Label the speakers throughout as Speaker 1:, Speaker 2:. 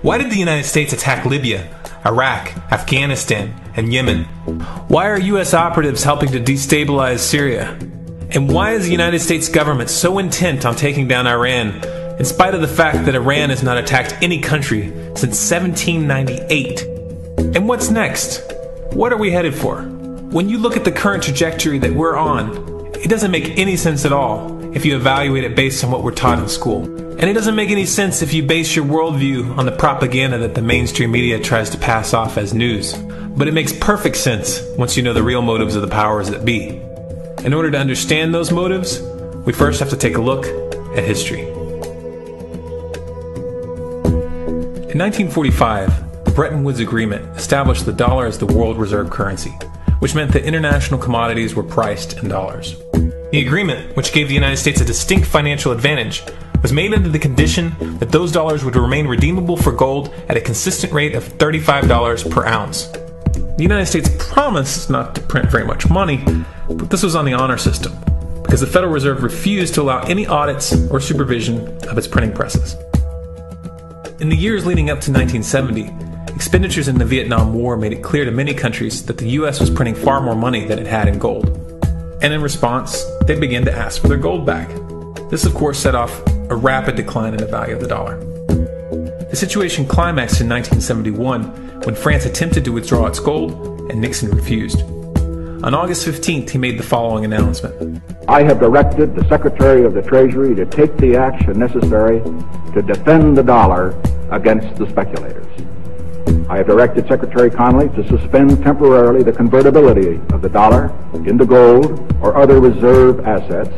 Speaker 1: Why did the United States attack Libya, Iraq, Afghanistan, and Yemen? Why are U.S. operatives helping to destabilize Syria? And why is the United States government so intent on taking down Iran, in spite of the fact that Iran has not attacked any country since 1798? And what's next? What are we headed for? When you look at the current trajectory that we're on, it doesn't make any sense at all if you evaluate it based on what we're taught in school. And it doesn't make any sense if you base your worldview on the propaganda that the mainstream media tries to pass off as news. But it makes perfect sense once you know the real motives of the powers that be. In order to understand those motives, we first have to take a look at history. In 1945, the Bretton Woods Agreement established the dollar as the world reserve currency, which meant that international commodities were priced in dollars. The agreement, which gave the United States a distinct financial advantage, was made under the condition that those dollars would remain redeemable for gold at a consistent rate of $35 per ounce. The United States promised not to print very much money, but this was on the honor system, because the Federal Reserve refused to allow any audits or supervision of its printing presses. In the years leading up to 1970, expenditures in the Vietnam War made it clear to many countries that the U.S. was printing far more money than it had in gold. And in response, they began to ask for their gold back. This, of course, set off a rapid decline in the value of the dollar. The situation climaxed in 1971 when France attempted to withdraw its gold and Nixon refused. On August 15th, he made the following announcement.
Speaker 2: I have directed the Secretary of the Treasury to take the action necessary to defend the dollar against the speculators. I have directed Secretary Connally to suspend temporarily the convertibility of the dollar into gold or other reserve assets,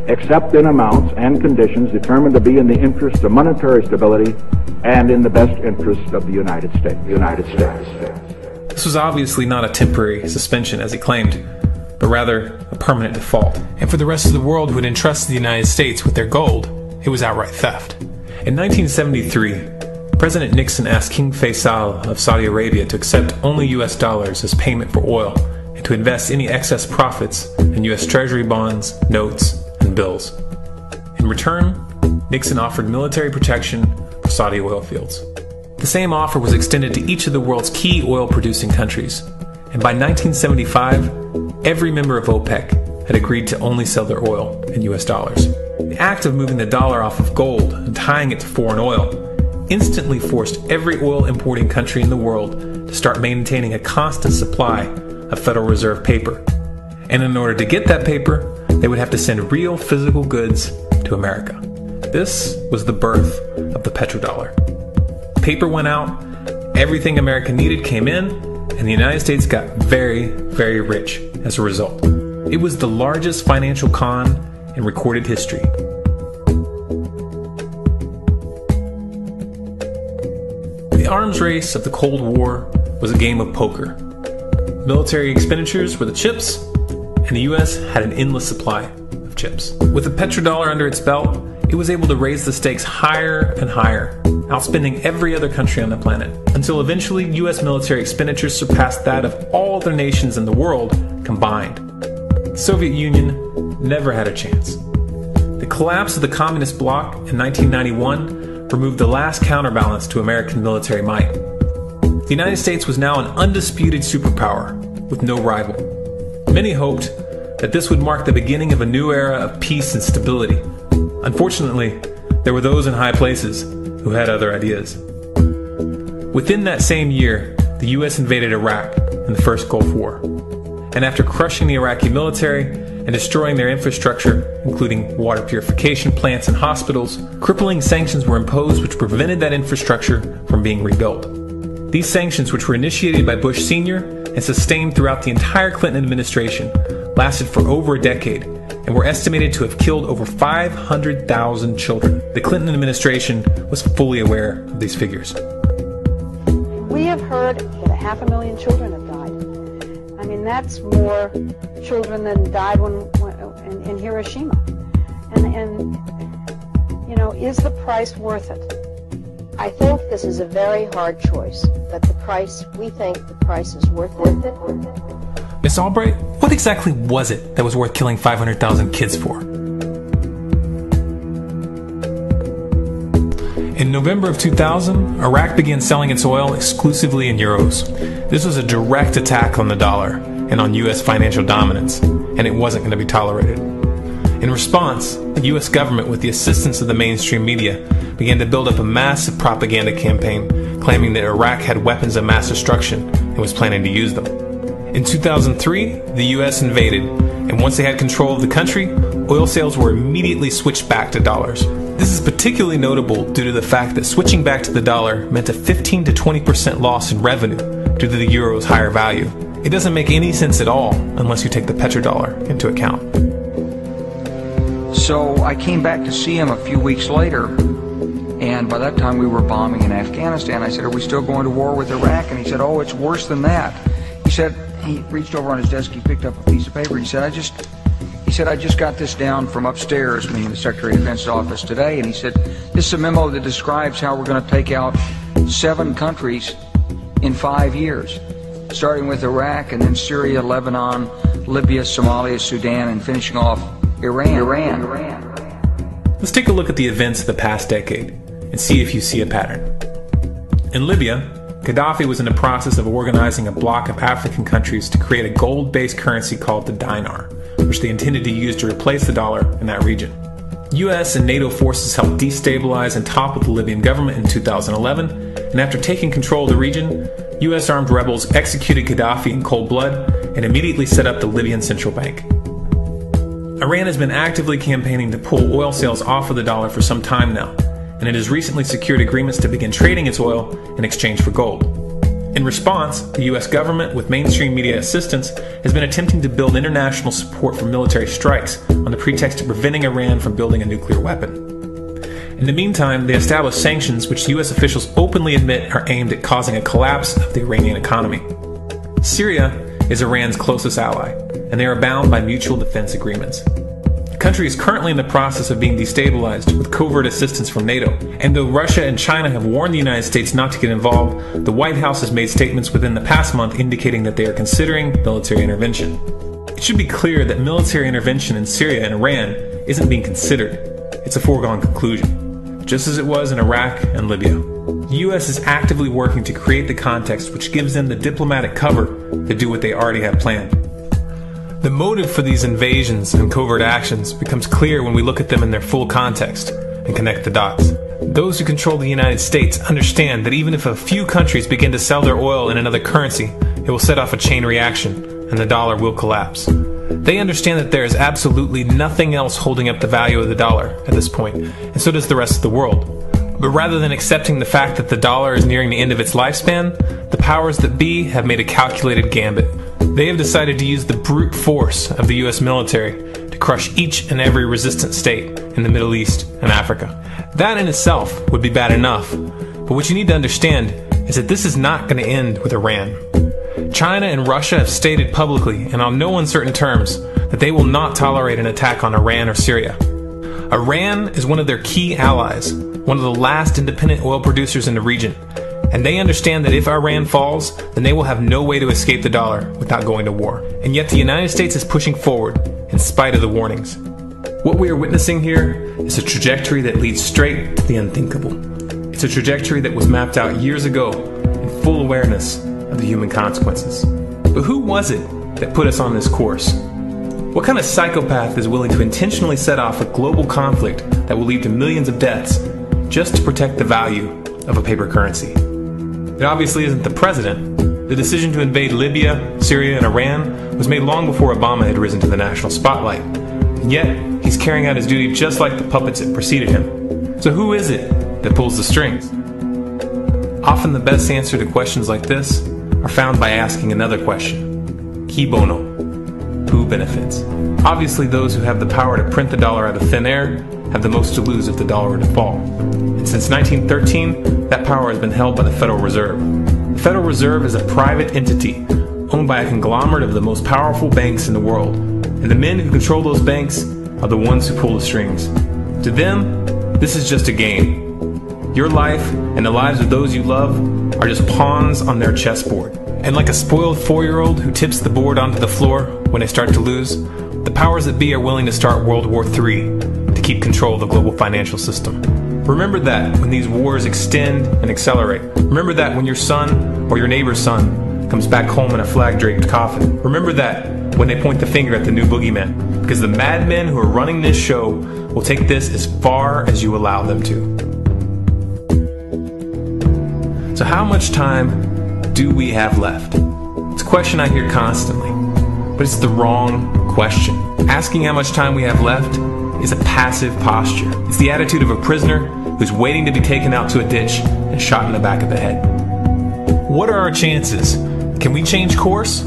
Speaker 2: except in amounts and conditions determined to be in the interest of monetary stability and in the best interest of the United States.
Speaker 1: This was obviously not a temporary suspension, as he claimed, but rather a permanent default. And for the rest of the world who had entrusted the United States with their gold, it was outright theft. In 1973, President Nixon asked King Faisal of Saudi Arabia to accept only U.S. dollars as payment for oil and to invest any excess profits in U.S. Treasury bonds, notes, and bills. In return, Nixon offered military protection for Saudi oil fields. The same offer was extended to each of the world's key oil-producing countries, and by 1975, every member of OPEC had agreed to only sell their oil in U.S. dollars. The act of moving the dollar off of gold and tying it to foreign oil instantly forced every oil-importing country in the world to start maintaining a constant supply of Federal Reserve paper. And in order to get that paper, they would have to send real physical goods to America. This was the birth of the petrodollar. Paper went out, everything America needed came in, and the United States got very, very rich as a result. It was the largest financial con in recorded history. The arms race of the Cold War was a game of poker. Military expenditures were the chips, and the U.S. had an endless supply of chips. With the petrodollar under its belt, it was able to raise the stakes higher and higher, outspending every other country on the planet, until eventually U.S. military expenditures surpassed that of all other nations in the world combined. The Soviet Union never had a chance. The collapse of the communist bloc in 1991 removed the last counterbalance to American military might. The United States was now an undisputed superpower with no rival. Many hoped that this would mark the beginning of a new era of peace and stability. Unfortunately, there were those in high places who had other ideas. Within that same year, the U.S. invaded Iraq in the First Gulf War. And after crushing the Iraqi military and destroying their infrastructure, including water purification plants and hospitals, crippling sanctions were imposed which prevented that infrastructure from being rebuilt. These sanctions, which were initiated by Bush Sr. and sustained throughout the entire Clinton administration, lasted for over a decade and were estimated to have killed over 500,000 children. The Clinton administration was fully aware of these figures.
Speaker 3: We have heard that 500,000 children have died. I mean, that's more children than died in Hiroshima. And you know, is the price worth it? I think this is a very hard choice, but we think the price is worth it.
Speaker 1: Miss Albright, what exactly was it that was worth killing 500,000 kids for? In November of 2000, Iraq began selling its oil exclusively in euros. This was a direct attack on the dollar and on U.S. financial dominance, and it wasn't going to be tolerated. In response, the U.S. government, with the assistance of the mainstream media, began to build up a massive propaganda campaign claiming that Iraq had weapons of mass destruction and was planning to use them. In 2003, the U.S. invaded, and once they had control of the country, oil sales were immediately switched back to dollars. This is particularly notable due to the fact that switching back to the dollar meant a 15 to 20% loss in revenue due to the euro's higher value. It doesn't make any sense at all unless you take the petrodollar into account.
Speaker 4: So I came back to see him a few weeks later, and by that time we were bombing in Afghanistan. I said, "Are we still going to war with Iraq?" And he said, "Oh, it's worse than that." He said, he reached over on his desk, he picked up a piece of paper, he said, I just got this down from upstairs, meaning the Secretary of Defense's office today, and he said, "This is a memo that describes how we're going to take out 7 countries in 5 years, starting with Iraq and then Syria, Lebanon, Libya, Somalia, Sudan, and finishing off Iran.
Speaker 1: Let's take a look at the events of the past decade and see if you see a pattern. In Libya, Gaddafi was in the process of organizing a bloc of African countries to create a gold-based currency called the dinar, which they intended to use to replace the dollar in that region. US and NATO forces helped destabilize and topple the Libyan government in 2011, and after taking control of the region, US armed rebels executed Gaddafi in cold blood and immediately set up the Libyan Central Bank. Iran has been actively campaigning to pull oil sales off of the dollar for some time now, and it has recently secured agreements to begin trading its oil in exchange for gold. In response, the US government, with mainstream media assistance, has been attempting to build international support for military strikes on the pretext of preventing Iran from building a nuclear weapon. In the meantime, they established sanctions which US officials openly admit are aimed at causing a collapse of the Iranian economy. Syria is Iran's closest ally, and they are bound by mutual defense agreements. The country is currently in the process of being destabilized with covert assistance from NATO, and though Russia and China have warned the United States not to get involved, the White House has made statements within the past month indicating that they are considering military intervention. It should be clear that military intervention in Syria and Iran isn't being considered. It's a foregone conclusion, just as it was in Iraq and Libya. The U.S. is actively working to create the context which gives them the diplomatic cover to do what they already have planned. The motive for these invasions and covert actions becomes clear when we look at them in their full context and connect the dots. Those who control the United States understand that even if a few countries begin to sell their oil in another currency, it will set off a chain reaction and the dollar will collapse. They understand that there is absolutely nothing else holding up the value of the dollar at this point, and so does the rest of the world. But rather than accepting the fact that the dollar is nearing the end of its lifespan, the powers that be have made a calculated gambit. They have decided to use the brute force of the US military to crush each and every resistant state in the Middle East and Africa. That in itself would be bad enough, but what you need to understand is that this is not going to end with Iran. China and Russia have stated publicly and on no uncertain terms that they will not tolerate an attack on Iran or Syria. Iran is one of their key allies, one of the last independent oil producers in the region, and they understand that if Iran falls, then they will have no way to escape the dollar without going to war. And yet the United States is pushing forward in spite of the warnings. What we are witnessing here is a trajectory that leads straight to the unthinkable. It's a trajectory that was mapped out years ago in full awareness of the human consequences. But who was it that put us on this course? What kind of psychopath is willing to intentionally set off a global conflict that will lead to millions of deaths just to protect the value of a paper currency? It obviously isn't the president. The decision to invade Libya, Syria, and Iran was made long before Obama had risen to the national spotlight. And yet, he's carrying out his duty just like the puppets that preceded him. So who is it that pulls the strings? Often the best answer to questions like this are found by asking another question. Qui bono? Who benefits? Obviously, those who have the power to print the dollar out of thin air have the most to lose if the dollar were to fall. And since 1913, that power has been held by the Federal Reserve. The Federal Reserve is a private entity owned by a conglomerate of the most powerful banks in the world. And the men who control those banks are the ones who pull the strings. To them, this is just a game. Your life and the lives of those you love are just pawns on their chessboard. And like a spoiled 4-year-old who tips the board onto the floor when they start to lose, the powers that be are willing to start World War III to keep control of the global financial system. Remember that when these wars extend and accelerate. Remember that when your son or your neighbor's son comes back home in a flag-draped coffin. Remember that when they point the finger at the new boogeyman. Because the madmen who are running this show will take this as far as you allow them to. So how much time do we have left? It's a question I hear constantly, but it's the wrong question. Asking how much time we have left is a passive posture. It's the attitude of a prisoner who's waiting to be taken out to a ditch and shot in the back of the head. What are our chances? Can we change course?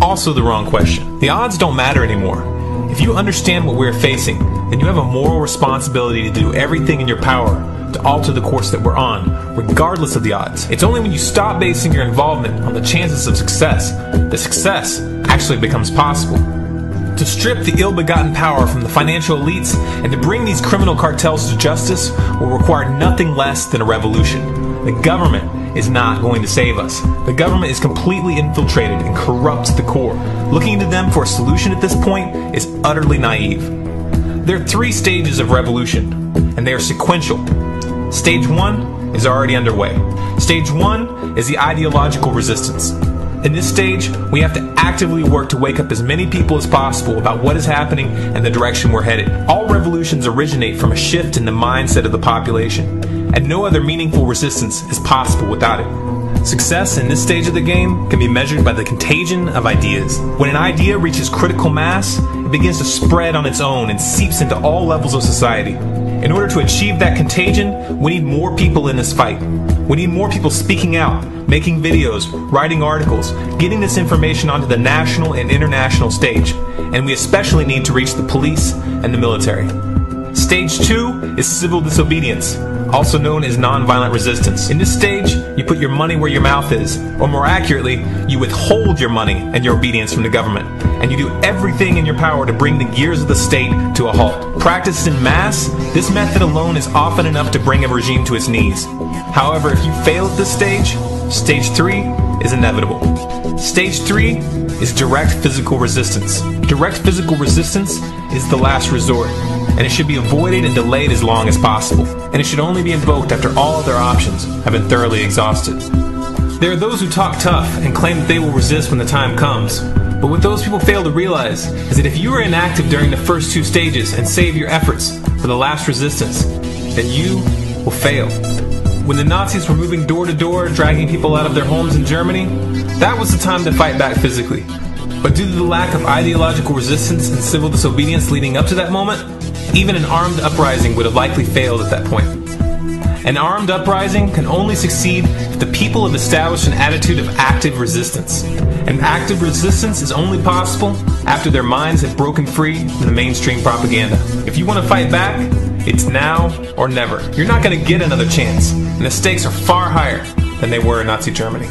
Speaker 1: Also the wrong question. The odds don't matter anymore. If you understand what we're facing, then you have a moral responsibility to do everything in your power to alter the course that we're on, regardless of the odds. It's only when you stop basing your involvement on the chances of success that success actually becomes possible. To strip the ill-begotten power from the financial elites and to bring these criminal cartels to justice will require nothing less than a revolution. The government is not going to save us. The government is completely infiltrated and corrupt to the core. Looking to them for a solution at this point is utterly naive. There are 3 stages of revolution, and they are sequential. Stage 1 is already underway. Stage 1 is the ideological resistance. In this stage, we have to actively work to wake up as many people as possible about what is happening and the direction we're headed. All revolutions originate from a shift in the mindset of the population, and no other meaningful resistance is possible without it. Success in this stage of the game can be measured by the contagion of ideas. When an idea reaches critical mass, it begins to spread on its own and seeps into all levels of society. In order to achieve that contagion, we need more people in this fight. We need more people speaking out, making videos, writing articles, getting this information onto the national and international stage. And we especially need to reach the police and the military. Stage 2 is civil disobedience, also known as nonviolent resistance. In this stage, you put your money where your mouth is, or more accurately, you withhold your money and your obedience from the government, and you do everything in your power to bring the gears of the state to a halt. Practiced in mass, this method alone is often enough to bring a regime to its knees. However, if you fail at this stage, Stage 3 is inevitable. Stage 3 is direct physical resistance. Direct physical resistance is the last resort, and it should be avoided and delayed as long as possible, and it should only be invoked after all other options have been thoroughly exhausted. There are those who talk tough and claim that they will resist when the time comes, but what those people fail to realize is that if you are inactive during the first 2 stages and save your efforts for the last resistance, then you will fail. When the Nazis were moving door to door, dragging people out of their homes in Germany, that was the time to fight back physically. But due to the lack of ideological resistance and civil disobedience leading up to that moment, even an armed uprising would have likely failed at that point. An armed uprising can only succeed if the people have established an attitude of active resistance. And active resistance is only possible after their minds have broken free from the mainstream propaganda. If you want to fight back, it's now or never. You're not going to get another chance, and the stakes are far higher than they were in Nazi Germany.